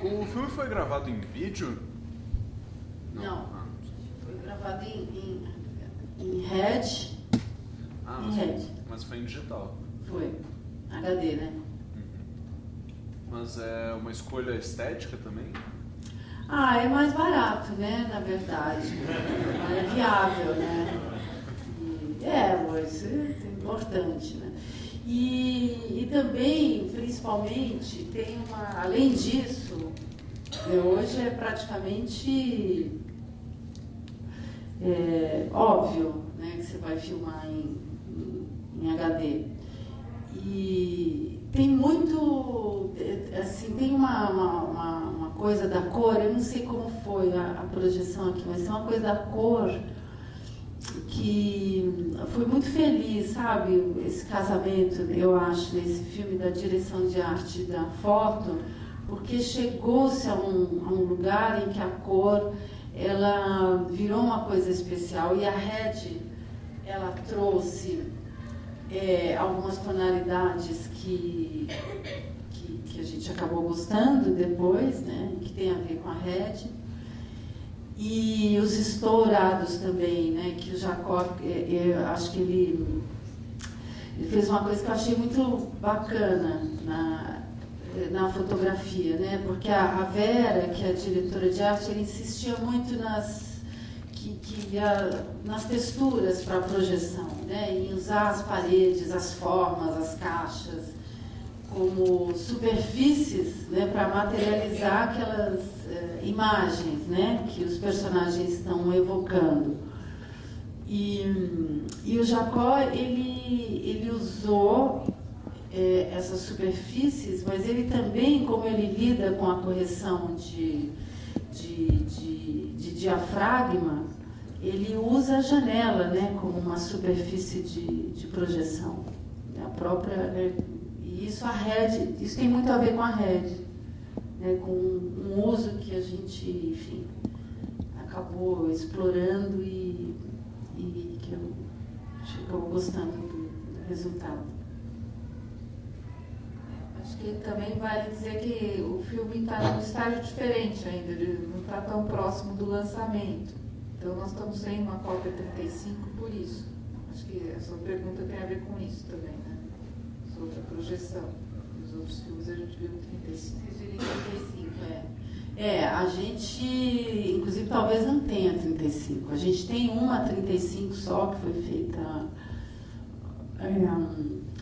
O filme foi gravado em vídeo? Não. Foi gravado em RED. Mas foi em digital. Foi. HD, né? Mas é uma escolha estética também? É mais barato, né? Na verdade. É viável, né? Mas é importante, né? E também, principalmente, tem além disso, hoje é praticamente óbvio, né, que você vai filmar em HD. E tem muito, assim, tem uma coisa da cor, eu não sei como foi a projeção aqui, mas tem uma coisa da cor que foi muito feliz, sabe, esse casamento, eu acho, nesse filme da direção de arte da foto, porque chegou-se a um lugar em que a cor, ela virou uma coisa especial, e a RED, ela trouxe algumas tonalidades que a gente acabou gostando depois, né, que tem a ver com a RED. E os estourados também, né, que o Jacó, eu acho que ele fez uma coisa que eu achei muito bacana na fotografia, né, porque a Vera, que é a diretora de arte, ela insistia muito nas texturas para a projeção, né, em usar as paredes, as formas, as caixas, como superfícies, né, para materializar aquelas imagens, né, que os personagens estão evocando. E o Jacó, ele usou essas superfícies, mas ele também, como ele lida com a correção de diafragma, ele usa a janela, né, como uma superfície de projeção. A própria... Isso tem muito a ver com a RED, né, com um uso que a gente, enfim, acabou explorando e que eu acabou gostando do resultado. Acho que também vale dizer que o filme está num estágio diferente ainda, ele não está tão próximo do lançamento. Então nós estamos sem uma cópia 35 por isso. Acho que essa pergunta tem a ver com isso também, né? Sobre a projeção. Nos outros filmes a gente viu 35. 35, a gente, inclusive, talvez não tenha 35. A gente tem uma 35 só, que foi feita...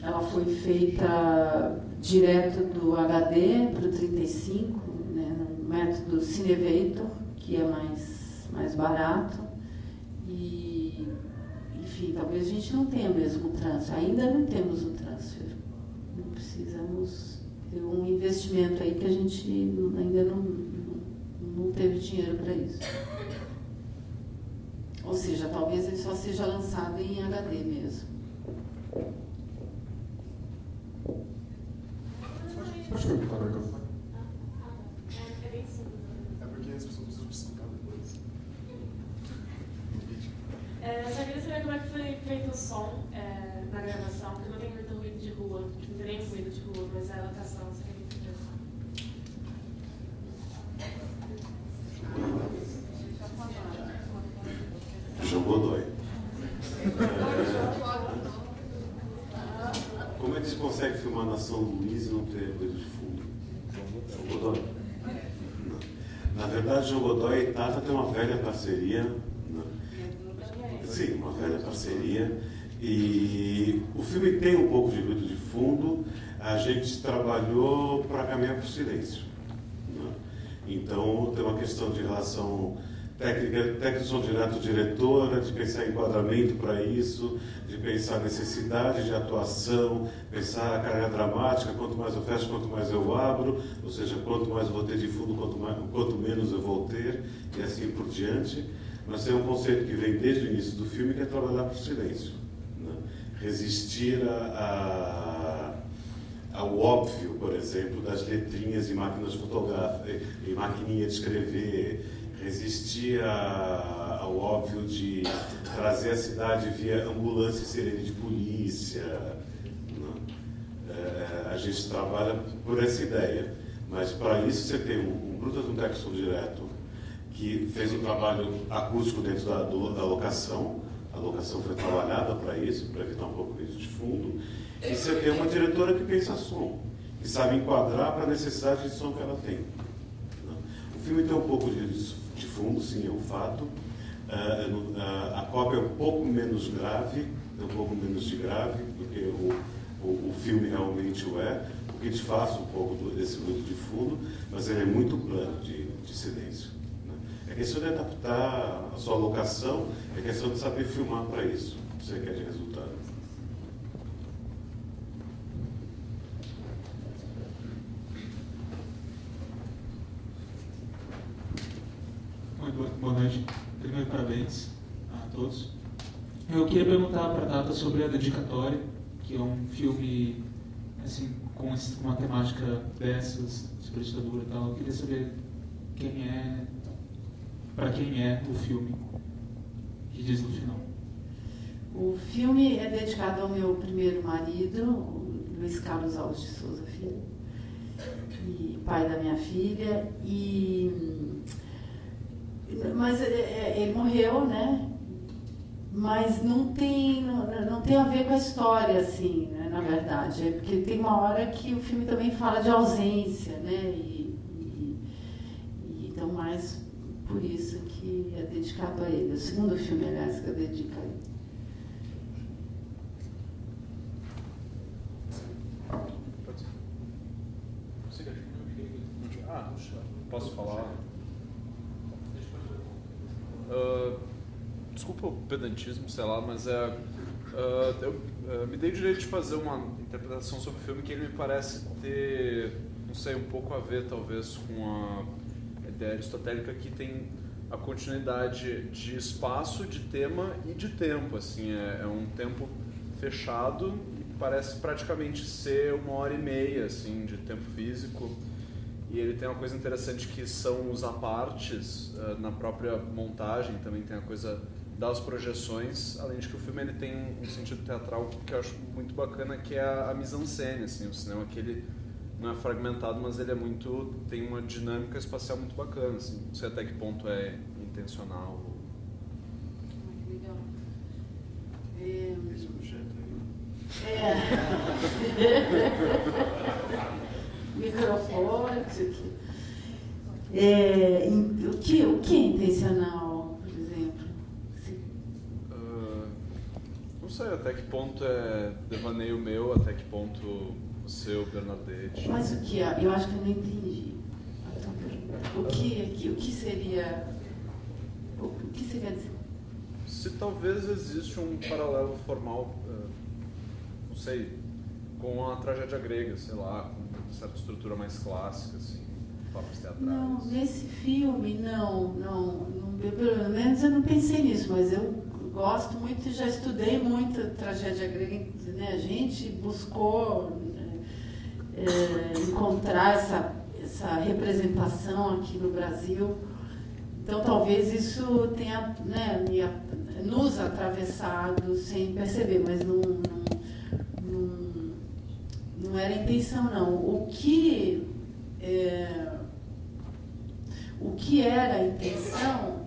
ela foi feita direto do HD para o 35, né, no método Cinevator, que é mais barato. E, enfim, talvez a gente não tenha mesmo o transfer. Ainda não temos o transfer. Precisamos ter um investimento aí que a gente ainda não teve dinheiro para isso. Ou seja, talvez ele só seja lançado em HD mesmo. Pode perguntar o microfone? É bem simples. É porque as pessoas precisam discutir depois. Eu só queria saber como é que foi feito o som na gravação, porque não tem muito ruído de rua, não tem nem ruído de rua, mas a locação, você queria entender. João Godoy. Como é que se consegue filmar na São Luís e não ter ruído de fundo? João Godoy. Na verdade, João Godoy e Tata têm uma velha parceria. Sim, uma velha parceria. E o filme tem um pouco de ruído de fundo. A gente trabalhou para caminhar para o silêncio. Então, tem uma questão de relação técnica som direto-diretora, de pensar em enquadramento para isso, de pensar necessidade de atuação, pensar a carga dramática, quanto mais eu fecho, quanto mais eu abro, ou seja, quanto mais eu vou ter de fundo, quanto menos eu vou ter, e assim por diante. Mas tem um conceito que vem desde o início do filme, que é trabalhar para o silêncio, né? Resistir ao óbvio, por exemplo, das letrinhas e máquinas fotográficas, e maquininha de escrever, resistir ao óbvio de trazer a cidade via ambulância e sirene de polícia. A gente trabalha por essa ideia, mas para isso você tem um Brutas no Texto Som Direto, que fez um trabalho acústico dentro da locação. A locação foi trabalhada para isso, para evitar um pouco isso de fundo. E você tem uma diretora que pensa som, que sabe enquadrar para a necessidade de som que ela tem. O filme tem um pouco de fundo, sim, é um fato. A cópia é um pouco menos grave, é um pouco menos de grave do que o filme realmente o é, o que disfarça um pouco desse ruído de fundo, mas ele é muito plano de silêncio. É questão de adaptar a sua locação, é questão de saber filmar para isso, que você quer de resultado. Boa noite. Primeiro, parabéns a todos. Eu queria perguntar para a Tata sobre A Dedicatória, que é um filme assim, com uma temática dessas, sobre ditadura e tal. Eu queria saber para quem é o filme, que diz no final. O filme é dedicado ao meu primeiro marido, Luiz Carlos Alves de Souza Filho, e pai da minha filha. Mas ele morreu, né? Mas não tem a ver com a história, assim, né, na verdade. É porque tem uma hora que o filme também fala de ausência, né? Então, mais por isso que é dedicado a ele. O segundo filme, aliás, que eu dedico a ele. Posso falar? Desculpa o pedantismo, sei lá, mas eu me dei o direito de fazer uma interpretação sobre o filme que ele me parece ter, não sei, um pouco a ver, talvez, com a ideia aristotélica que tem a continuidade de espaço, de tema e de tempo. Assim, é um tempo fechado e parece praticamente ser 1h30 assim, de tempo físico. E ele tem uma coisa interessante que são os apartes na própria montagem, também tem a coisa das projeções, além de que o filme ele tem um sentido teatral que eu acho muito bacana, que é a mise-en-scène, assim, o cinema que ele não é fragmentado, mas ele tem uma dinâmica espacial muito bacana, assim, não sei até que ponto é intencional. Legal. Esse objeto aí. Microfone, isso aqui. O que é intencional, por exemplo? Não sei até que ponto é devaneio meu, até que ponto o seu, Bernadette. Mas o que é? Eu acho que eu não entendi. O que seria dizer? Se talvez existe um paralelo formal, não sei, com a tragédia grega, sei lá, com uma certa estrutura mais clássica, assim, formas teatrais. Não, nesse filme, não, pelo menos eu não pensei nisso, mas eu gosto muito e já estudei muito a tragédia grega, né? A gente buscou encontrar essa representação aqui no Brasil, então talvez isso tenha, né, nos atravessado sem perceber, mas não era a intenção, não. O que era a intenção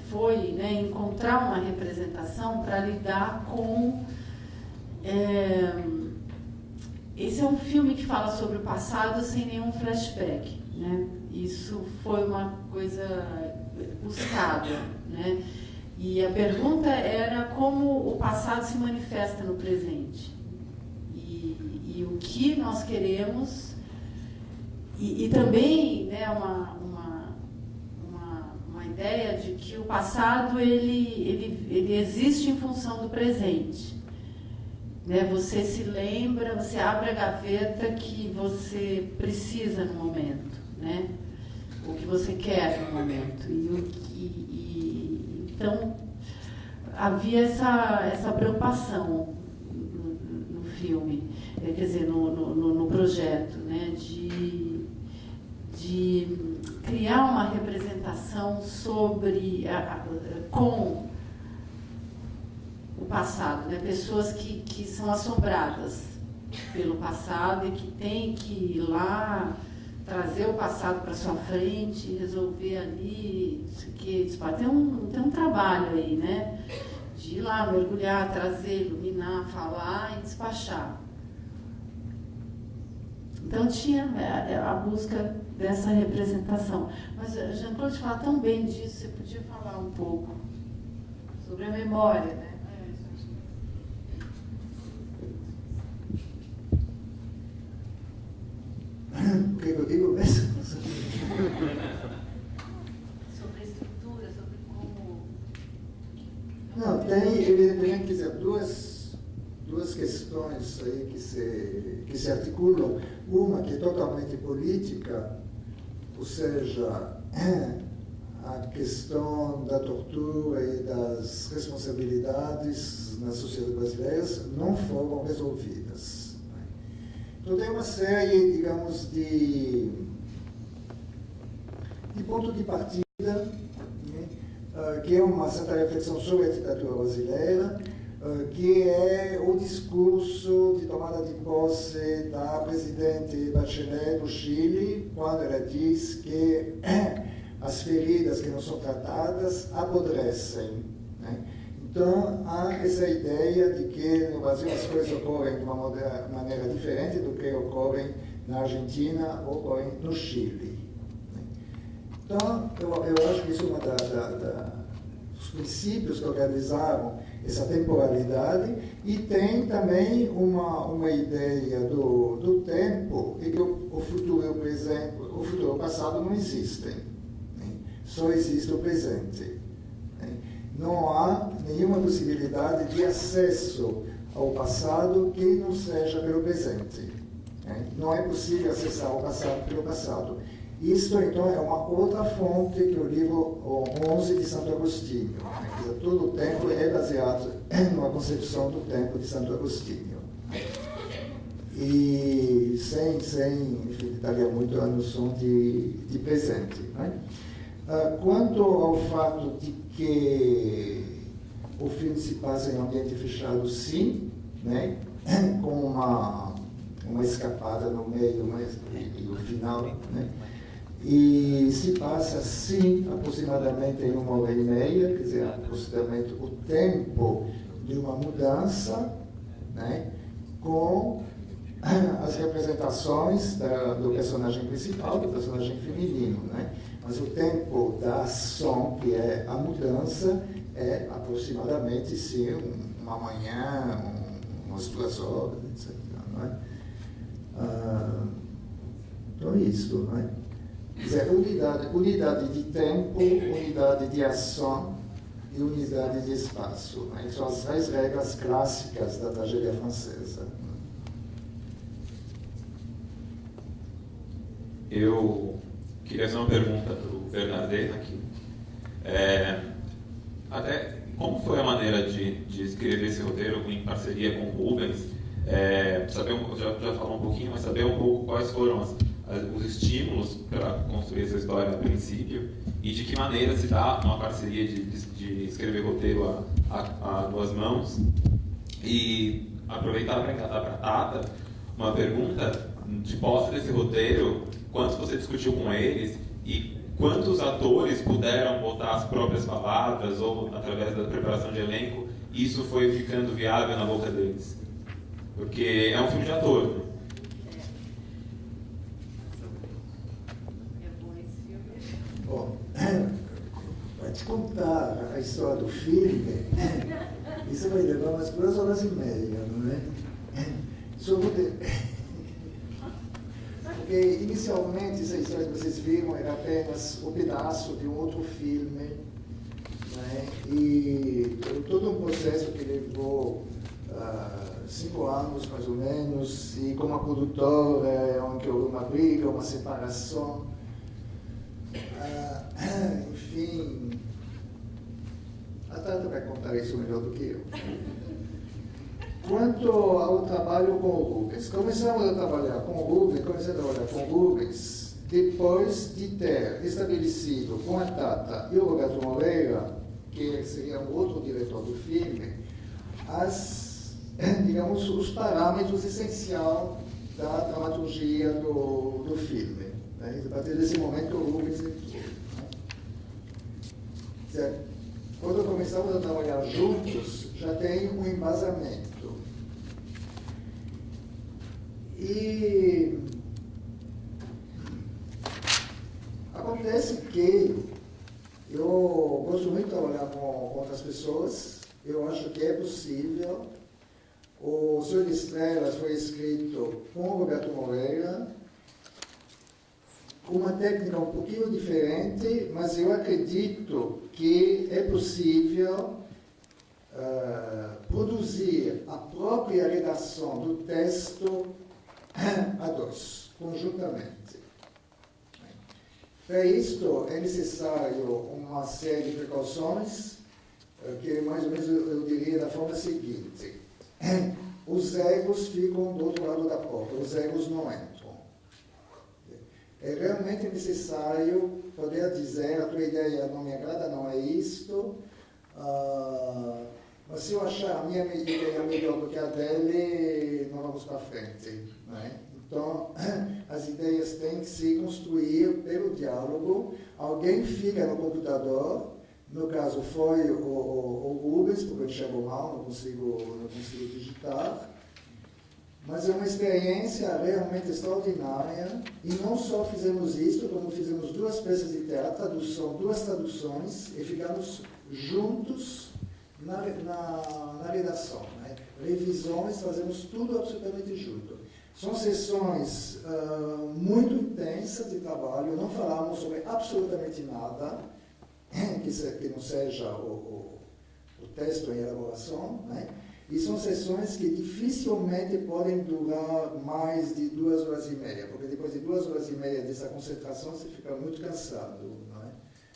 foi, né, encontrar uma representação para lidar com... esse é um filme que fala sobre o passado sem nenhum flashback, né? Isso foi uma coisa buscada, né? E a pergunta era como o passado se manifesta no presente. E o que nós queremos, e também, né, uma ideia de que o passado ele existe em função do presente. Né? Você se lembra, você abre a gaveta que você precisa no momento, né? O que você quer no momento. Então, havia essa preocupação no filme, quer dizer, no projeto, né? De criar uma representação com o passado, né? Pessoas que são assombradas pelo passado e que têm que ir lá, trazer o passado para sua frente, resolver ali, tem um trabalho aí, né? De ir lá, mergulhar, trazer, iluminar, falar e despachar. Então tinha a busca dessa representação. Mas Jean-Claude fala tão bem disso, você podia falar um pouco sobre a memória, né? O que eu digo mesmo? Sobre a estrutura, sobre como... Não, tem, evidentemente, quer dizer, duas questões aí que se articulam. Uma que é totalmente política, ou seja, a questão da tortura e das responsabilidades nas sociedades brasileiras não foram resolvidas. Então tem uma série, digamos, de ponto de partida, né, que é uma certa reflexão sobre a ditadura brasileira, que é o discurso de tomada de posse da presidente Bachelet do Chile, quando ela diz que as feridas que não são tratadas apodrecem, né? Então, há essa ideia de que no Brasil as coisas ocorrem de uma maneira diferente do que ocorrem na Argentina ou ocorrem no Chile. Então, eu acho que isso é um dos princípios que organizaram essa temporalidade, e tem também uma ideia do tempo, e que o futuro e o presente, o futuro e o passado não existem, né? Só existe o presente. Não há nenhuma possibilidade de acesso ao passado que não seja pelo presente. Não é possível acessar o passado pelo passado. Isto, então, é uma outra fonte que o livro 11 de Santo Agostinho. Todo o tempo é baseado numa concepção do tempo de Santo Agostinho. E sem detalhar muito a noção de presente. Né? Quanto ao fato de que o filme se passa em um ambiente fechado, sim, né? Com uma escapada no meio, mas e o final, né? E se passa, sim, aproximadamente em 1h30, quer dizer, aproximadamente o tempo de uma mudança, né? Com as representações do personagem principal, do personagem feminino, né? Mas o tempo da ação, que é a mudança, é aproximadamente, sim, uma manhã, umas 2 horas, etc. Não é? Então, isso, não é? Quer dizer, unidade de tempo, unidade de ação e unidade de espaço. Né? São as 3 regras clássicas da tragédia francesa. Eu queria fazer uma pergunta para o Bernardet aqui. Até como foi a maneira de escrever esse roteiro em parceria com o Rubens? Saber já falou um pouquinho, mas saber um pouco quais foram os estímulos para construir essa história no princípio e de que maneira se dá uma parceria de escrever roteiro a 2 mãos. E aproveitar para engatar para a Tata uma pergunta de posse desse roteiro: quanto você discutiu com eles e quantos atores puderam botar as próprias palavras ou, através da preparação de elenco, isso foi ficando viável na boca deles? Porque é um filme de ator, né? Bom, para te contar a história do filme, isso vai levar umas 2h30, não é? Só vou ter... Porque, inicialmente, essa história que vocês viram era apenas um pedaço de um outro filme, né? E todo um processo que levou 5 anos, mais ou menos, e com uma produtora, onde houve uma briga, uma separação. Enfim, a Tata vai contar isso melhor do que eu. Quanto ao trabalho com o Rubens, comecei a trabalhar com o Rubens depois de ter estabelecido com a Tata e o Roberto Moreira, que seria um outro diretor do filme, digamos, os parâmetros essenciais da dramaturgia do filme. Né? A partir desse momento, o Rubens entrou. Né? Quando começamos a trabalhar juntos, já tem um embasamento. E acontece que eu gosto muito de trabalhar com outras pessoas, eu acho que é possível. O Senhor de Estrelas foi escrito com o Roberto Moreira, com uma técnica um pouquinho diferente, mas eu acredito que é possível produzir a própria redação do texto a dois, conjuntamente. Para isto é necessário uma série de precauções, que mais ou menos eu diria da forma seguinte: os egos ficam do outro lado da porta, os egos não entram. É realmente necessário poder dizer: a tua ideia não me agrada, não é isto, mas se eu achar a minha ideia melhor do que a dele, não vamos para frente. Né? Então, as ideias têm que se construir pelo diálogo. Alguém fica no computador, no caso foi o Rubens, porque eu enxergo mal, não consigo digitar. Mas é uma experiência realmente extraordinária. E não só fizemos isso, como fizemos 2 peças de teatro, 2 traduções, e ficamos juntos na redação. Né? Revisões, fazemos tudo absolutamente junto. São sessões muito intensas de trabalho, não falamos sobre absolutamente nada que não seja o texto em elaboração, né? E são sessões que dificilmente podem durar mais de 2 horas e meia, porque depois de 2 horas e meia dessa concentração você fica muito cansado. Não é?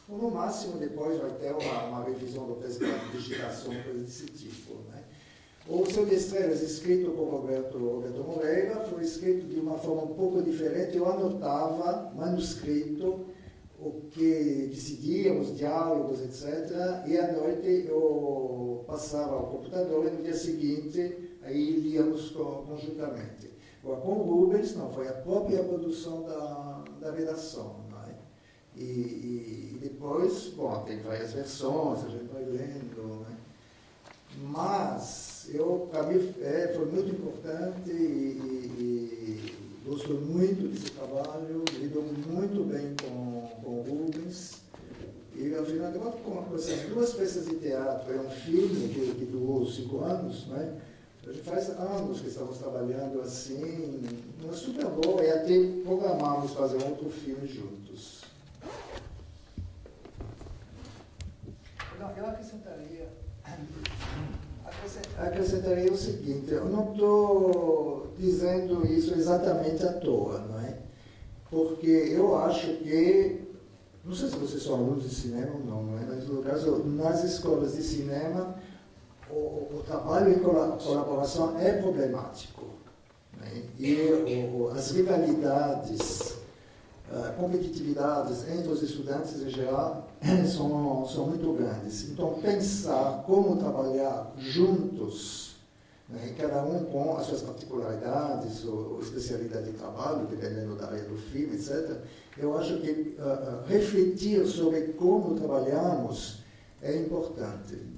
Ou no máximo depois vai ter uma revisão do texto de digitação, coisa desse tipo. Né? O Senhor de Estrelas, escrito por Roberto Moreira, foi escrito de uma forma um pouco diferente. Eu anotava manuscrito, o que decidíamos, diálogos, etc. E à noite eu passava ao computador e no dia seguinte aí líamos conjuntamente. Agora, com o Rubens, não, foi a própria produção da redação. Não é? E depois, bom, tem várias versões, a gente vai lendo. Né? Mas, para mim, foi muito importante e gosto muito desse trabalho, lido muito bem com o Rubens. E, afinal de contas, com essas 2 peças de teatro, é um filme que durou 5 anos, né? A gente faz anos que estamos trabalhando assim, uma super boa, e até programamos fazer outro filme juntos. Eu acrescentaria o seguinte: eu não estou dizendo isso exatamente à toa, não é? Porque eu acho que, não sei se vocês são alunos de cinema ou não, é? Mas no caso, nas escolas de cinema, o trabalho em colaboração é problemático. Né? E as rivalidades, competitividades entre os estudantes em geral são muito grandes. Então, pensar como trabalhar juntos, né, cada um com as suas particularidades ou especialidade de trabalho, dependendo da área do filme, etc., eu acho que refletir sobre como trabalhamos é importante.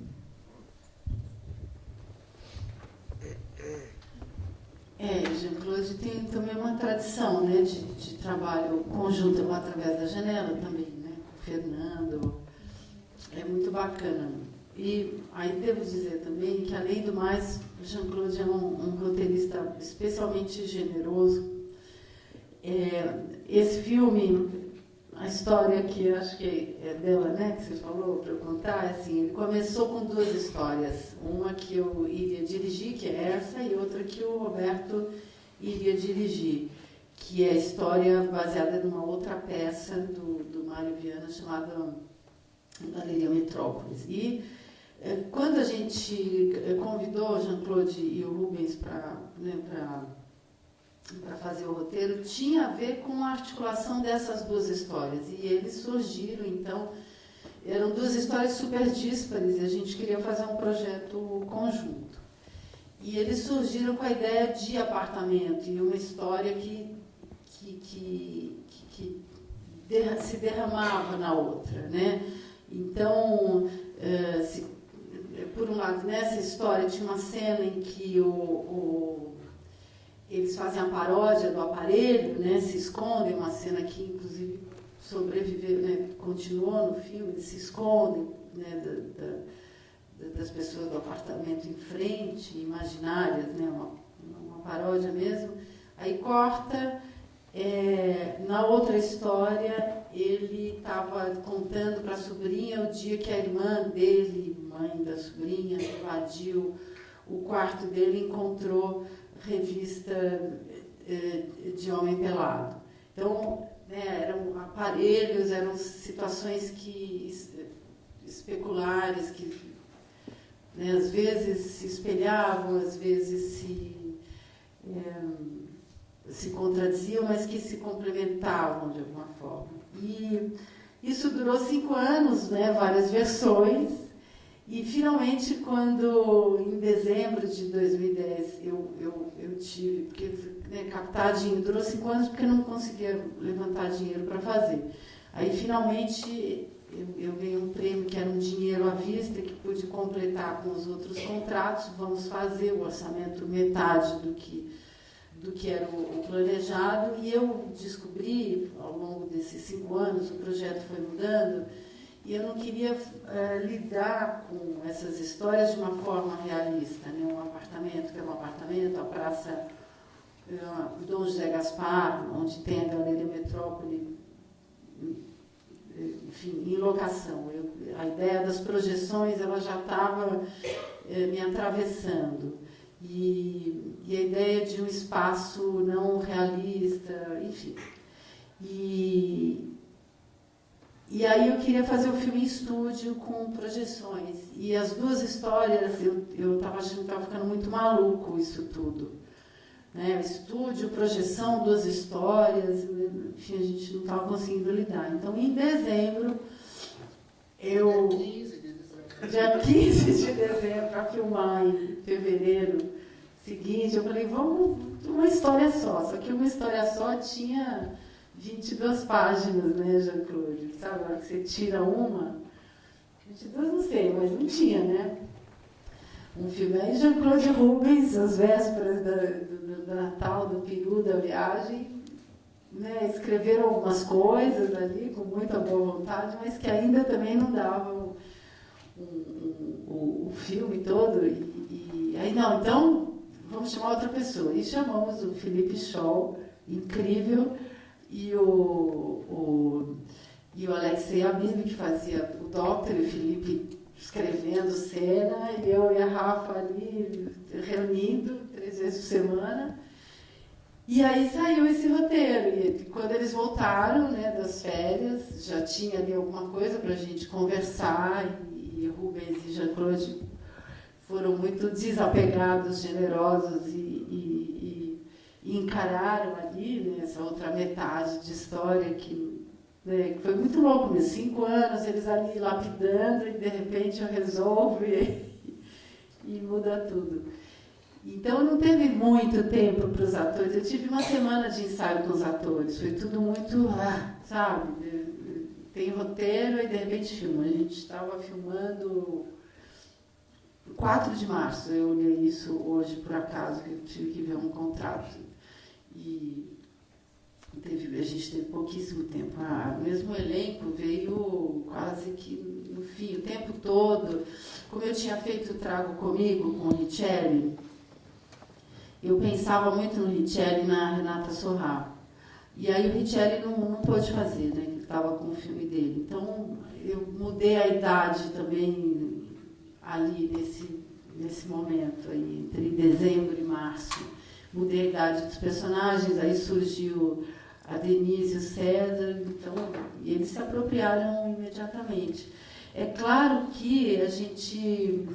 Jean-Claude tem também uma tradição, né, de trabalho conjunto através da janela também, né, com o Fernando. É muito bacana. E aí devo dizer também que, além do mais, o Jean-Claude é um roteirista especialmente generoso. Esse filme, a história que eu acho que é dela, né, que você falou para eu contar, assim, ele começou com 2 histórias. Uma que eu iria dirigir, que é essa, e outra que o Roberto iria dirigir, que é a história baseada numa outra peça do Mário Viana, chamada Galeria Metrópolis. E quando a gente convidou o Jean-Claude e o Rubens para para fazer o roteiro, tinha a ver com a articulação dessas duas histórias. E eles surgiram, então, eram duas histórias super díspares, e a gente queria fazer um projeto conjunto. E eles surgiram com a ideia de apartamento, e uma história que se derramava na outra, né? Então, por um lado, nessa história tinha uma cena em que eles fazem a paródia do aparelho, né? Se escondem, uma cena que inclusive sobreviveu, né? Continuou no filme, eles se escondem, né? Das pessoas do apartamento em frente, imaginárias, né? Uma paródia mesmo. Aí corta. Na outra história, ele estava contando para a sobrinha o dia que a irmã dele, mãe da sobrinha, invadiu o quarto dele e encontrou revista de homem pelado. Então, né, eram aparelhos, eram situações especulares, que, né, às vezes se espelhavam, às vezes se contradiziam, mas que se complementavam de alguma forma. E isso durou 5 anos, né, várias versões, e finalmente, quando em dezembro de 2010 eu tive, porque, né, captar dinheiro, durou 5 anos porque eu não conseguia levantar dinheiro para fazer. Aí finalmente eu ganhei um prêmio que era um dinheiro à vista, que pude completar com os outros contratos, vamos fazer o orçamento metade do que era o planejado, e eu descobri, ao longo desses 5 anos, o projeto foi mudando, e eu não queria lidar com essas histórias de uma forma realista, né? Um apartamento que é um apartamento, a praça Dom José Gaspar, onde tem a Galeria Metrópole, enfim, em locação. A ideia das projeções, ela já estava me atravessando. E a ideia de um espaço não realista, enfim. E aí eu queria fazer o filme em estúdio com projeções. E as duas histórias, eu estava achando que estava ficando muito maluco isso tudo. Né? Estúdio, projeção, 2 histórias, enfim, a gente não estava conseguindo lidar. Então, em dezembro, dia 15 de dezembro, para filmar em fevereiro seguinte, eu falei, vamos uma história só que uma história só tinha 22 páginas, né, Jean-Claude? Sabe, a hora que você tira uma, 22 não sei, mas não tinha, né? Um filme aí, Jean-Claude Rubens, às vésperas do Natal, do peru, da viagem, né, escreveram algumas coisas ali, com muita boa vontade, mas que ainda também não davam o filme todo. E aí, não, então, vamos chamar outra pessoa. E chamamos o Felipe Scholl, incrível, e o Alexei Abib, que fazia o Doctor, e o Felipe escrevendo cena, e eu e a Rafa ali reunindo 3 vezes por semana. E aí saiu esse roteiro. E quando eles voltaram, né, das férias, já tinha ali alguma coisa para a gente conversar, e Rubens e Jean-Claude foram muito desapegados, generosos, e encararam ali, né, essa outra metade de história que foi muito louco mesmo. 5 anos eles ali lapidando, e de repente eu resolvo e muda tudo. Então não teve muito tempo para os atores. Eu tive uma semana de ensaio com os atores. Foi tudo muito, sabe? Tem roteiro e de repente filma. A gente estava filmando 4 de março. Eu olhei isso hoje por acaso, que eu tive que ver um contrato. E a gente teve pouquíssimo tempo. Mesmo o elenco veio quase que no fim, o tempo todo. Como eu tinha feito o Trago Comigo com o Richelli, eu pensava muito no Richelli e na Renata Sorrah. E aí o Richelli não pôde fazer, né? Ele estava com o filme dele. Então, eu mudei a idade também ali nesse momento, aí, entre dezembro e março. Mudei a idade dos personagens, aí surgiu a Denise e o César, então, e eles se apropriaram imediatamente. É claro que a gente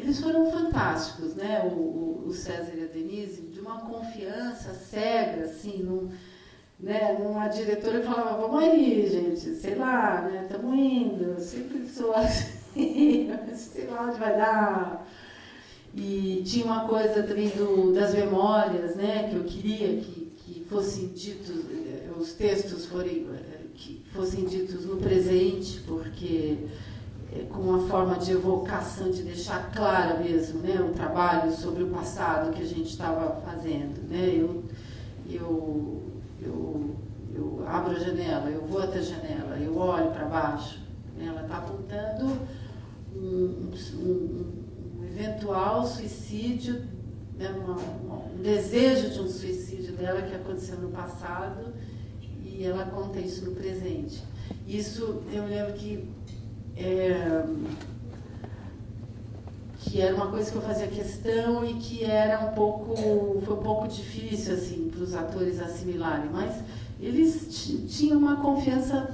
eles foram fantásticos, né? O César e a Denise, de uma confiança cega, assim, numa diretora que falava, vamos aí, gente, sei lá, né? Estamos indo, eu sempre sou assim, sei lá onde vai dar. E tinha uma coisa também das memórias, né? Que eu queria que fossem ditos, os textos que fossem ditos no presente, porque com uma forma de evocação, de deixar clara mesmo, né, o trabalho sobre o passado que a gente estava fazendo, né? Eu abro a janela, eu vou até a janela, eu olho para baixo, né? Ela está apontando um eventual suicídio, né, um desejo de um suicídio dela que aconteceu no passado, e ela conta isso no presente. Isso, eu lembro que era uma coisa que eu fazia questão e que foi um pouco difícil assim, para os atores assimilarem, mas eles tinham uma confiança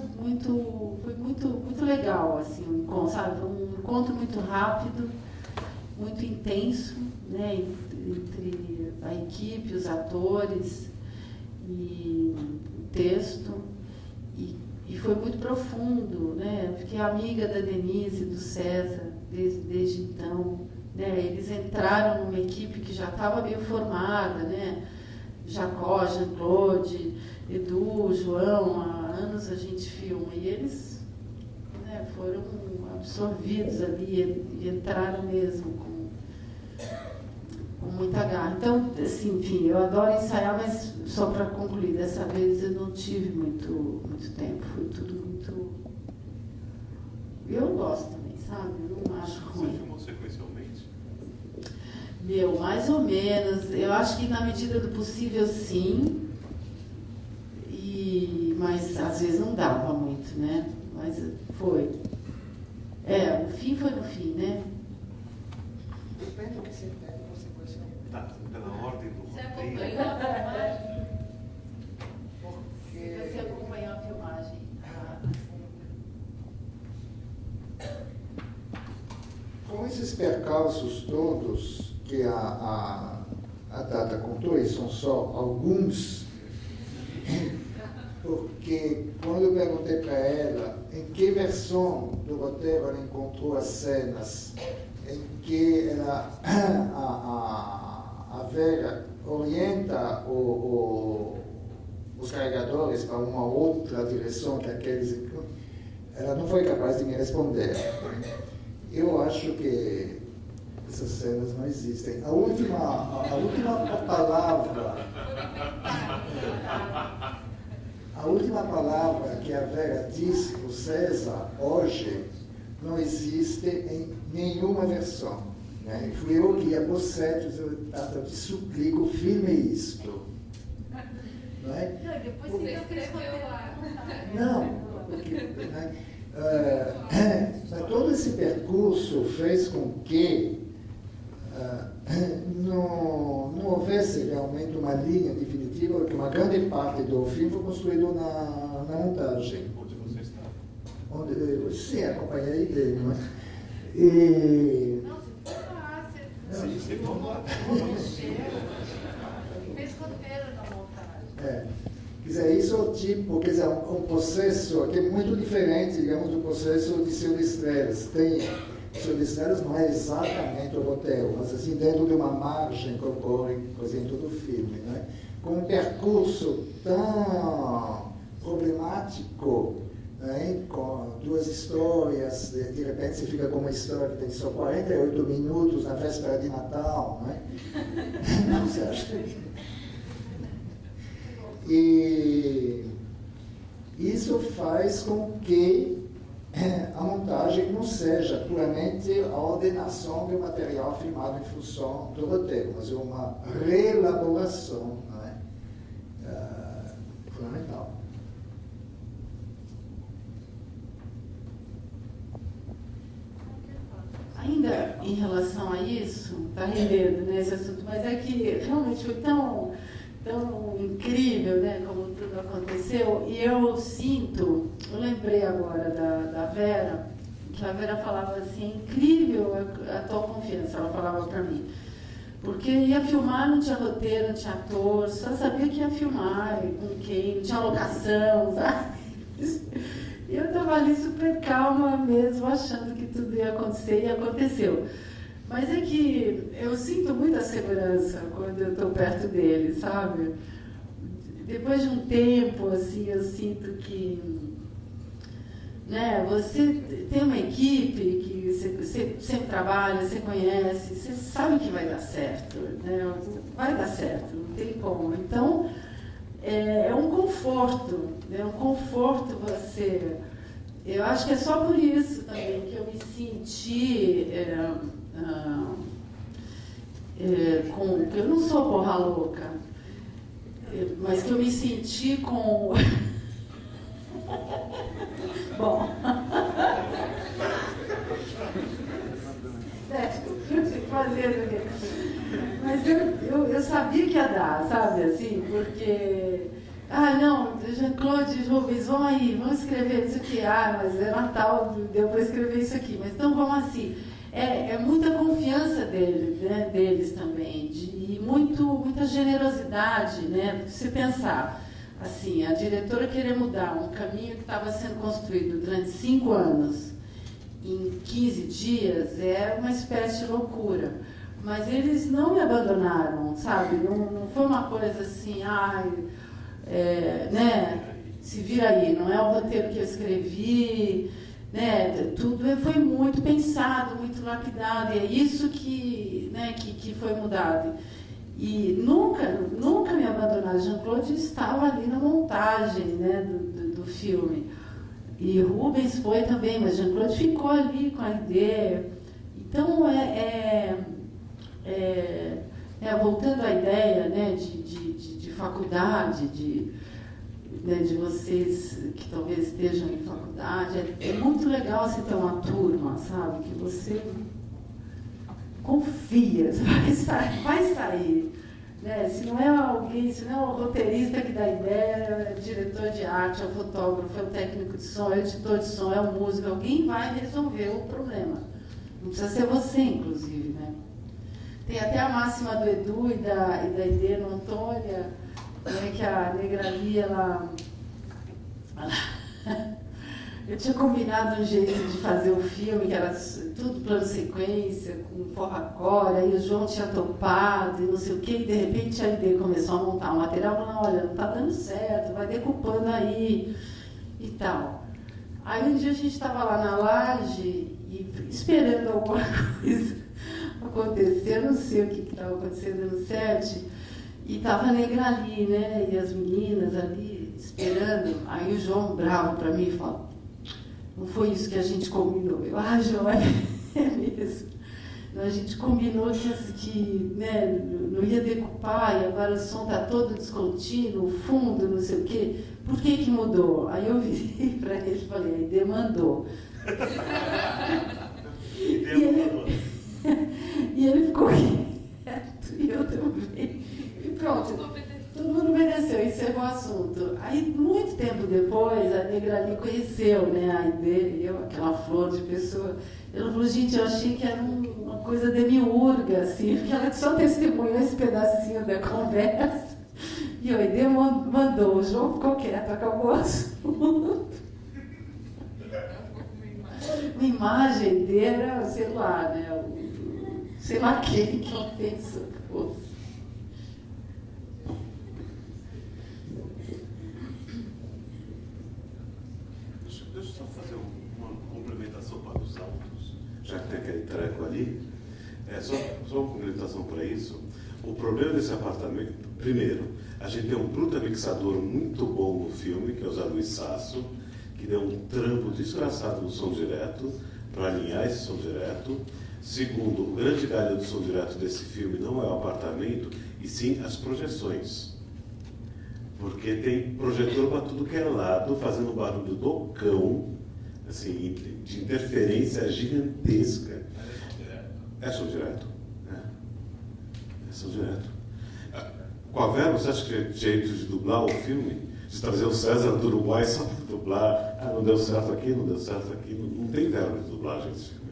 foi muito legal, assim, sabe? Um encontro muito rápido, muito intenso, né, entre a equipe, os atores e o texto, e foi muito profundo, né? Fiquei amiga da Denise e do César desde então, né? Eles entraram numa equipe que já estava meio formada, né? Jacó, Jean-Claude, Edu, João, há anos a gente filma, e eles, né, foram absorvidos ali e entraram mesmo com muita garra. Então, assim, enfim, eu adoro ensaiar, mas só para concluir, dessa vez eu não tive muito tempo, foi tudo muito... Eu gosto também, sabe? Eu não acho ruim. Você filmou sequencialmente? Mais ou menos. Eu acho que na medida do possível, sim. Mas às vezes não dava muito, né? Mas foi. O fim foi no fim, né? Depende do que você tem. Tá, pela ordem do Você roteiro. acompanhou a filmagem? Você acompanhou a filmagem? Com esses percalços todos que a Tata contou, e são só alguns, porque quando eu perguntei para ela em que versão do roteiro ela encontrou as cenas em que a Vera orienta os carregadores para uma outra direção que aqueles... Ela não foi capaz de me responder. Eu acho que essas cenas não existem. A última palavra que a Vera disse para o César hoje não existe em nenhuma versão. Né? Fui eu que ia para os setos, eu te suplico, filme isto. Não é? Depois você escreveu lá. Não, porque... Né? Todo esse percurso fez com que não houvesse realmente uma linha definitiva, porque uma grande parte do filme foi construído na montagem. Onde você está? Sim, acompanhei dele, não é? E... Não, você foi lá, Sim, você foi lá. fez roteiro na montagem. Quer dizer, isso é o tipo, quer dizer, um processo que é muito diferente, digamos, do processo de Senhor das Estrelas. Senhor das Estrelas não é exatamente o roteiro, mas assim, dentro de uma margem que ocorre, por exemplo, do filme, né? Com um percurso tão problemático, né? Com duas histórias, de repente você fica com uma história que tem só 48 minutos na véspera de Natal, né? Não, você acha que... E isso faz com que a montagem não seja puramente a ordenação do material filmado em função do roteiro, mas é uma reelaboração, não é? Fundamental. Ainda em relação a isso, está rendendo nesse assunto, mas é que realmente foi tão incrível, né, como tudo aconteceu, e eu lembrei agora da Vera, que a Vera falava assim, é incrível a tua confiança, ela falava para mim. Porque ia filmar, não tinha roteiro, não tinha ator, só sabia que ia filmar, com quem, não tinha locação, sabe? E eu estava ali super calma mesmo, achando que tudo ia acontecer, e aconteceu. Mas é que eu sinto muita segurança quando eu estou perto dele, sabe? Depois de um tempo, assim, eu sinto que, né, você tem uma equipe que você sempre trabalha, você conhece, você sabe que vai dar certo, né? Vai dar certo, não tem como. Então, é um conforto, né? Um conforto você... Eu acho que é só por isso também que eu me senti... que eu não sou porra louca, mas que eu me senti com... Bom... fazendo... Mas eu sabia que ia dar, sabe, assim, porque... Ah, não, Jean-Claude Rubens, vamos aí, vamos escrever isso aqui. Ah, mas é Natal, deu para escrever isso aqui. Mas então vamos assim. É muita confiança deles também, e muita generosidade, né? Você pensar, assim, a diretora querer mudar um caminho que estava sendo construído durante 5 anos, em 15 dias, é uma espécie de loucura. Mas eles não me abandonaram, sabe? Não foi uma coisa assim, né? Se vira aí, não é o roteiro que eu escrevi, né? Tudo foi muito pensado, muito lapidado, e é isso que, né, que foi mudado. E nunca me abandonaram. Jean-Claude estava ali na montagem, né, do filme. E Rubens foi também, mas Jean-Claude ficou ali com a ideia. Então, voltando à ideia, né, de faculdade, né, de vocês que talvez estejam em faculdade, é muito legal você ter uma turma, sabe, que você confia, vai sair. Né? Se não é alguém, se não é o roteirista que dá ideia, é o diretor de arte, é o fotógrafo, é o técnico de som, é o editor de som, é o músico, alguém vai resolver o problema. Não precisa ser você, inclusive, né? Tem até a máxima do Edu e da Idê Antônia, né, que a Negrali, eu tinha combinado um jeito de fazer o filme, que era tudo plano sequência, com forra-core, aí o João tinha topado e não sei o quê, e de repente a Idê começou a montar um material, falando, olha, não está dando certo, vai decupando aí e tal. Aí um dia a gente estava lá na laje e esperando alguma coisa acontecer, eu não sei o que estava acontecendo no set, e estava a Negrali, né, e as meninas ali esperando. Aí o João, bravo para mim, falou, não foi isso que a gente combinou. Eu, João, é mesmo. A gente combinou que né, não ia decupar, e agora o som está todo descontínuo, o fundo, não sei o quê. Por que mudou? Aí eu virei para ele e falei, a Idê mandou. E ele ficou quieto, e eu também. E pronto, todo mundo obedeceu, encerrou o assunto. Aí, muito tempo depois, a Negrali conheceu, né, a Idê, aquela flor de pessoa. Ela falou, gente, eu achei que era uma coisa demiurga, assim, porque ela só testemunhou esse pedacinho da conversa. E a Idê mandou, o João ficou quieto, acabou o assunto. Uma imagem dele era, sei lá, né, sei lá quem que ela pensou que fosse. Deixa eu só fazer uma complementação para os autos, já que tem aquele treco ali. Só uma complementação para isso. O problema desse apartamento, primeiro, a gente tem um puta mixador muito bom no filme, que é o Zé Luiz Sasso, que deu um trampo desgraçado no som direto, para alinhar esse som direto. Segundo, o grande galho do som direto desse filme não é o apartamento, e sim as projeções. Porque tem projetor para tudo que é lado, fazendo barulho do cão, assim, de interferência gigantesca. É som direto. É som direto. Com a Vera, você acha que é jeito de dublar o filme? de trazer o César do Uruguai só para dublar. Ah, não deu certo aqui, não deu certo aqui. Não tem verba de dublagem esse filme.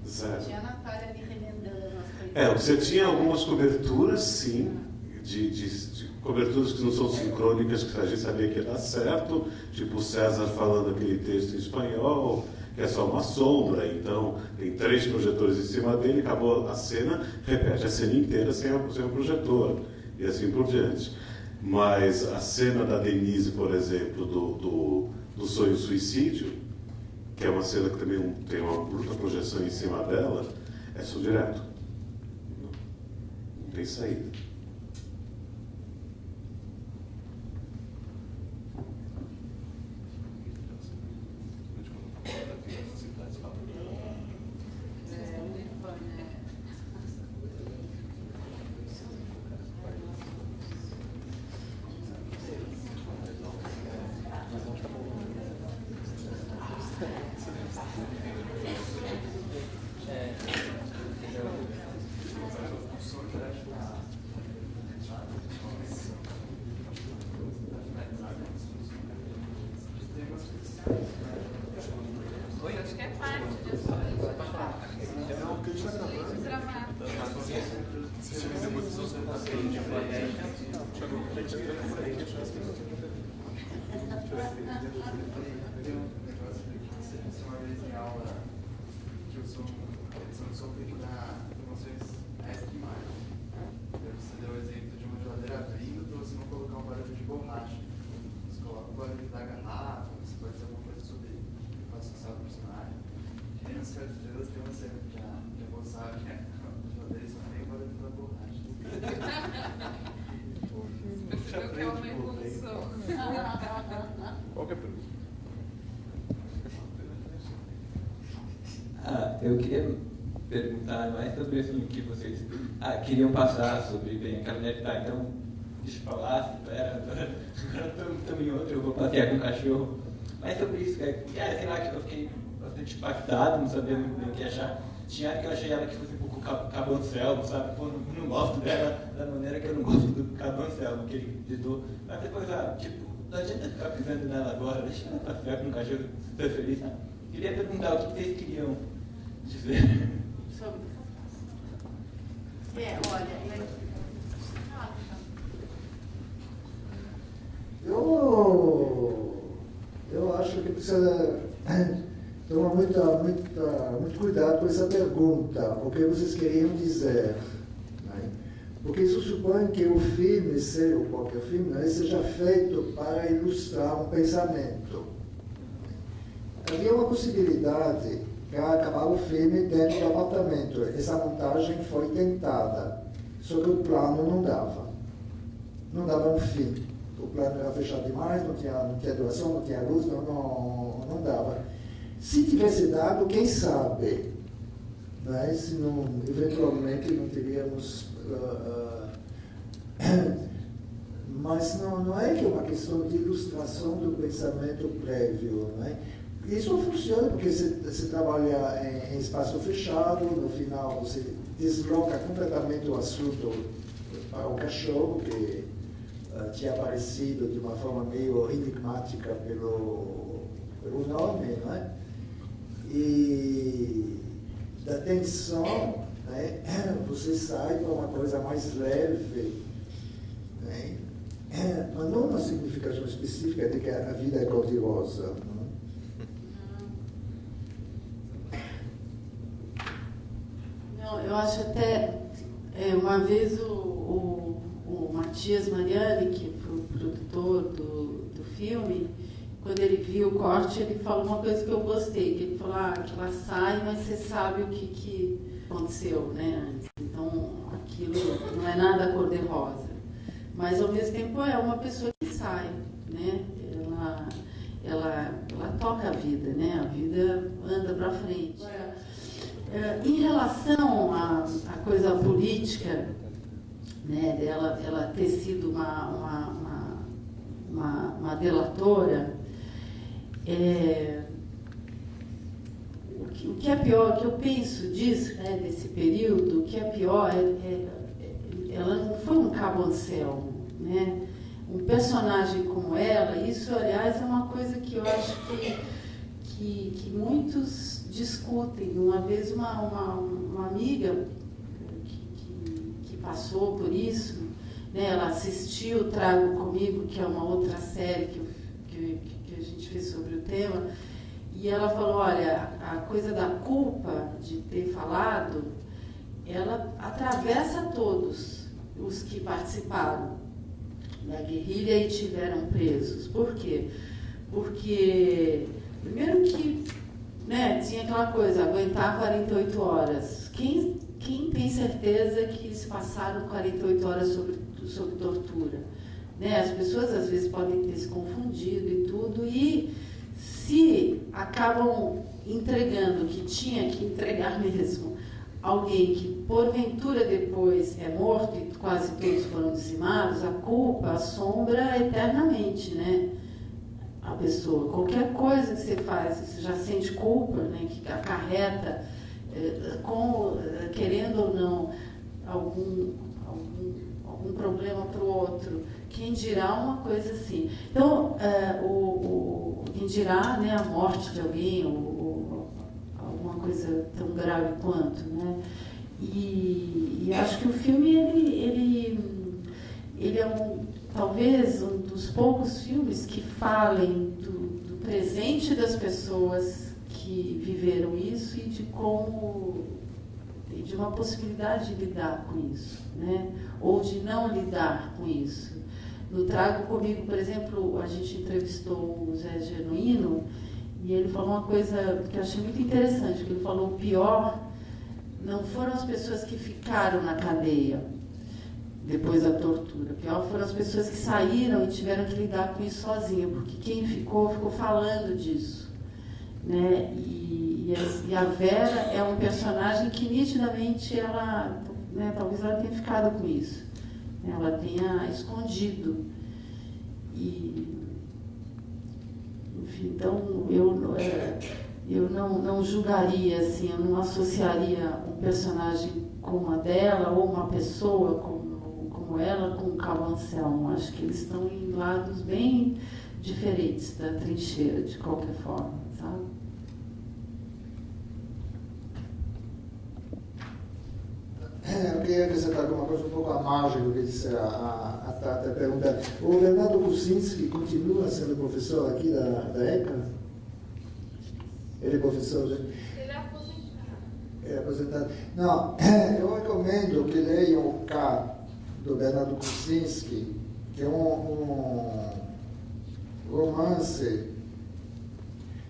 Zero. Tinha a Natália ali remendando as coisas. Você tinha algumas coberturas, sim, de coberturas que não são sincrônicas, que a gente sabia que ia dar certo, tipo o César falando aquele texto em espanhol, que é só uma sombra, então tem 3 projetores em cima dele, acabou a cena, repete a cena inteira sem o projetor, e assim por diante. Mas a cena da Denise, por exemplo, do Sonho Suicídio, que é uma cena que também tem uma bruta projeção em cima dela, é só direto. Não tem saída. Acho que é parte disso. Você deu o exemplo de uma geladeira abrindo para você não colocar um barulho de borracha. Você coloca o barulho da garrafa, você pode dizer alguma coisa sobre a associação do personagem. Crianças Caras de Estrelas tem uma cena que já vou saber, né? A geladeira só tem o barulho da borracha. Percebeu que é uma evolução. Qual que é a pergunta? Eu queria perguntar mais sobre assim, o que vocês queriam passar sobre bem a caminhonete. Tá, então, deixa eu falar, agora estamos em outro, eu vou passear com o cachorro. Mas sobre isso, sei lá, que eu fiquei bastante impactado, não sabia muito bem o que achar. Tinha hora que eu achei ela que fosse um pouco Cabancel, sabe? Pô, não gosto dela da maneira que eu não gosto do Cabancel, que ele ditou. Mas depois, tipo, não adianta ficar pisando nela agora, deixa ela passear com o cachorro, ser feliz. Queria perguntar o que vocês queriam dizer. Olha, eu acho que precisa tomar muito cuidado com essa pergunta, o que vocês queriam dizer. Né? Porque isso supõe que o filme, seja qualquer filme, né, seja feito para ilustrar um pensamento. Havia uma possibilidade para acabar o filme dentro do apartamento. Essa montagem foi tentada, só que o plano não dava. Não dava um fim. O plano era fechado demais, não tinha duração, não tinha luz, não dava. Se tivesse dado, quem sabe, né? Se não, eventualmente não teríamos... mas não é que é uma questão de ilustração do pensamento prévio, né? Isso funciona porque você trabalha em espaço fechado, no final você desloca completamente o assunto para o cachorro, que tinha aparecido de uma forma meio enigmática pelo nome, né? E da tensão, né? Você sai para uma coisa mais leve, né? Mas não uma significação específica de que a vida é cor-de-rosa. Eu acho até, uma vez o Matias Mariani, que foi o produtor do filme, quando ele viu o corte, ele falou uma coisa que eu gostei, que ele falou, que ela sai, mas você sabe o que aconteceu, né? Então, aquilo não é nada cor-de-rosa. Mas, ao mesmo tempo, é uma pessoa que sai, né? Ela toca a vida, né? A vida anda para frente. Em relação à coisa política, né, ela ter sido uma delatora, o que é pior, o que eu penso disso, né, desse período, o que é pior ela não foi um Cabancel, né? um personagem como ela, isso, aliás, é uma coisa que eu acho que muitos discutem. Uma vez uma amiga que passou por isso, né, ela assistiu Trago Comigo, que é uma outra série que a gente fez sobre o tema, e ela falou, olha, a coisa da culpa de ter falado, ela atravessa todos os que participaram da guerrilha e tiveram presos. Por quê? Porque, primeiro que, né, tinha aquela coisa, aguentar 48 horas. Quem tem certeza que se passaram 48 horas sob tortura? Né? As pessoas, às vezes, podem ter se confundido e tudo, e se acabam entregando o que tinha que entregar mesmo, alguém que, porventura, depois é morto e quase todos foram dizimados, a culpa assombra eternamente, né, a pessoa. Qualquer coisa que você faz, você já sente culpa, né, que acarreta, querendo ou não, algum problema para o outro. Quem dirá uma coisa assim. Então, quem dirá, né, a morte de alguém, ou alguma coisa tão grave quanto, né? E acho que o filme ele é talvez um dos poucos filmes que falem do presente das pessoas que viveram isso e de uma possibilidade de lidar com isso, né? Ou de não lidar com isso. No Trago Comigo, por exemplo, a gente entrevistou o Zé Genuíno e ele falou uma coisa que eu achei muito interessante, que ele falou: o pior não foram as pessoas que ficaram na cadeia depois da tortura, o pior foram as pessoas que saíram e tiveram que lidar com isso sozinha, porque quem ficou falando disso, né? E a Vera é um personagem que nitidamente ela, né, talvez ela tenha ficado com isso, ela tenha escondido. E, enfim, então eu não julgaria, assim, eu não associaria um personagem como a dela ou uma pessoa como ela com o Cabo Anselmo. Acho que eles estão em lados bem diferentes da trincheira, de qualquer forma, sabe? Eu queria acrescentar alguma coisa um pouco à margem do que disse a Tata perguntando. O Bernardo Kuczynski continua sendo professor aqui da ECA? Ele é professor? Ele é aposentado. É aposentado. Não, eu recomendo que leiam o K do Bernardo Kuczynski, que é um romance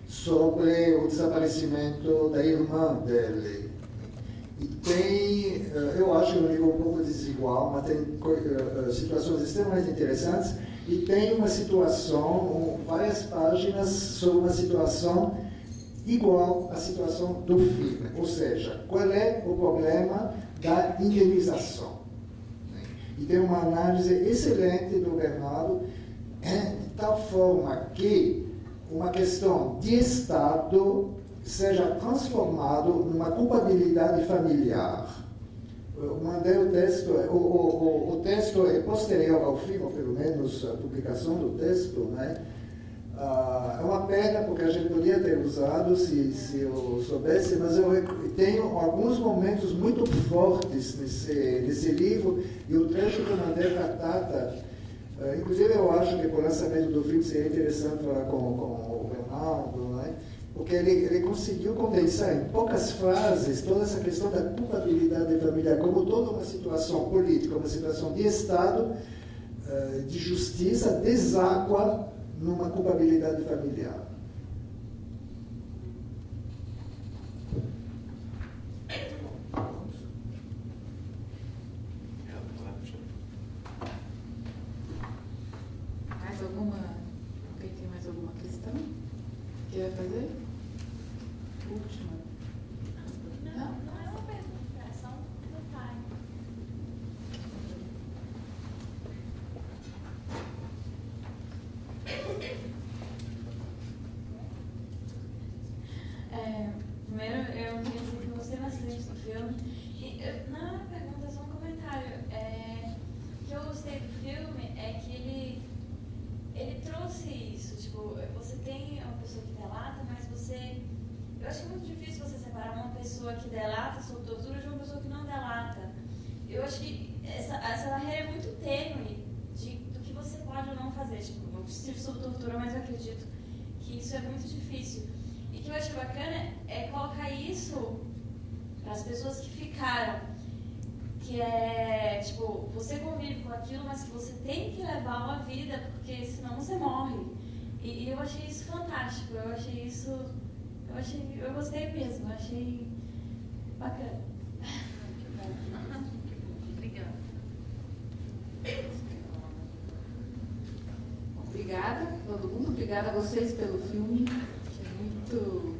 sobre o desaparecimento da irmã dele. E tem, eu acho um livro um pouco desigual, mas tem situações extremamente interessantes, e tem uma situação, várias páginas sobre uma situação igual à situação do filme. Ou seja, qual é o problema da indenização? E tem uma análise excelente do Bernardo, de tal forma que uma questão de Estado seja transformado numa culpabilidade familiar. Mandei o texto, o texto é posterior ao filme, ou pelo menos a publicação do texto, né? É uma pena, porque a gente podia ter usado se eu soubesse, mas eu tenho alguns momentos muito fortes nesse livro, e o trecho que eu mandei para a Tata, inclusive eu acho que com o lançamento do filme seria interessante falar com o Bernardo, né? Porque ele conseguiu condensar em poucas frases toda essa questão da culpabilidade familiar, como toda uma situação política, uma situação de Estado, de justiça, deságua numa culpabilidade familiar. Mais alguma? Alguém tem mais alguma questão? Quer fazer? Última. Não é uma pergunta, é só um detalhe. Primeiro, eu queria dizer que eu gostei bastante do filme. E, não é uma pergunta, é só um comentário. O que eu gostei do filme é que ele trouxe isso, tipo, você tem uma pessoa que delata, mas você... Eu acho que é muito difícil você separar uma pessoa que delata sobre tortura de uma pessoa que não delata. Eu acho que essa barreira é muito tênue do que você pode ou não fazer. Tipo, não preciso sobre tortura, mas eu acredito que isso é muito difícil. E o que eu acho bacana é colocar isso para as pessoas que ficaram. Que é, tipo, você convive com aquilo, mas que você tem que levar uma vida, porque senão você morre. E eu achei isso fantástico, eu gostei mesmo, eu achei bacana. Obrigada. Obrigada a todo mundo, obrigada a vocês pelo filme, que é muito...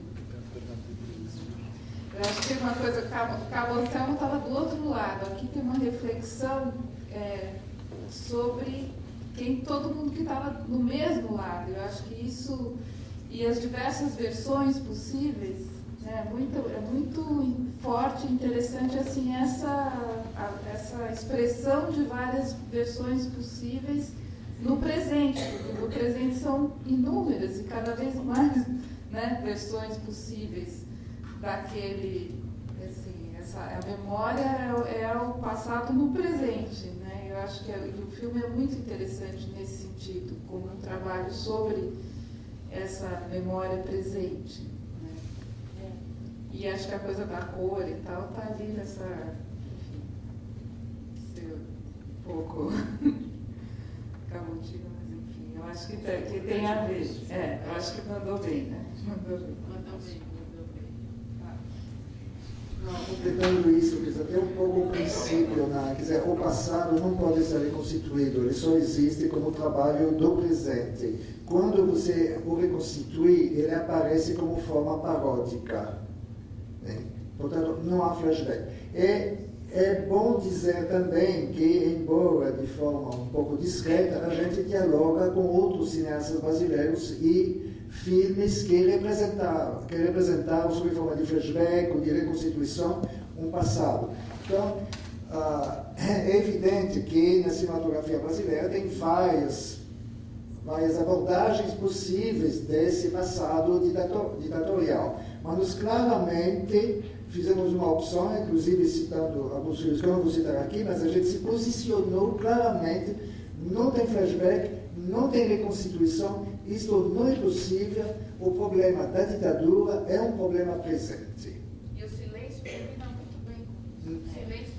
Eu acho que tem uma coisa, o Cabo Anselmo estava do outro lado, aqui tem uma reflexão sobre todo mundo que estava no mesmo lado. Eu acho que isso, e as diversas versões possíveis, né, é muito forte e interessante assim, essa expressão de várias versões possíveis no presente, porque no presente são inúmeras e cada vez mais, né, versões possíveis daquele, assim, a memória é o passado no presente, né? Eu acho que o filme é muito interessante nesse sentido, como um trabalho sobre essa memória presente, né? E acho que a coisa da cor e tal está ali nessa, enfim, ser um pouco cabotinho, mas enfim, eu acho que tem a ver. Eu acho que mandou bem, né? Mandou bem. Completando isso, quer dizer, até um pouco o princípio, né? Quer dizer, o passado não pode ser reconstituído, ele só existe como trabalho do presente. Quando você o reconstitui, ele aparece como forma paródica. Né? Portanto, não há flashback. É bom dizer também que, embora de forma um pouco discreta, a gente dialoga com outros cineastas brasileiros e filmes que representaram sob forma de flashback ou de reconstituição um passado. Então, é evidente que na cinematografia brasileira tem várias abordagens possíveis desse passado ditatorial. Mas nós claramente fizemos uma opção, inclusive citando alguns filmes que eu não vou citar aqui, mas a gente se posicionou claramente, não tem flashback, não tem reconstituição, isso não é possível, o problema da ditadura é um problema presente. E o silêncio combina muito bem com isso. Silêncio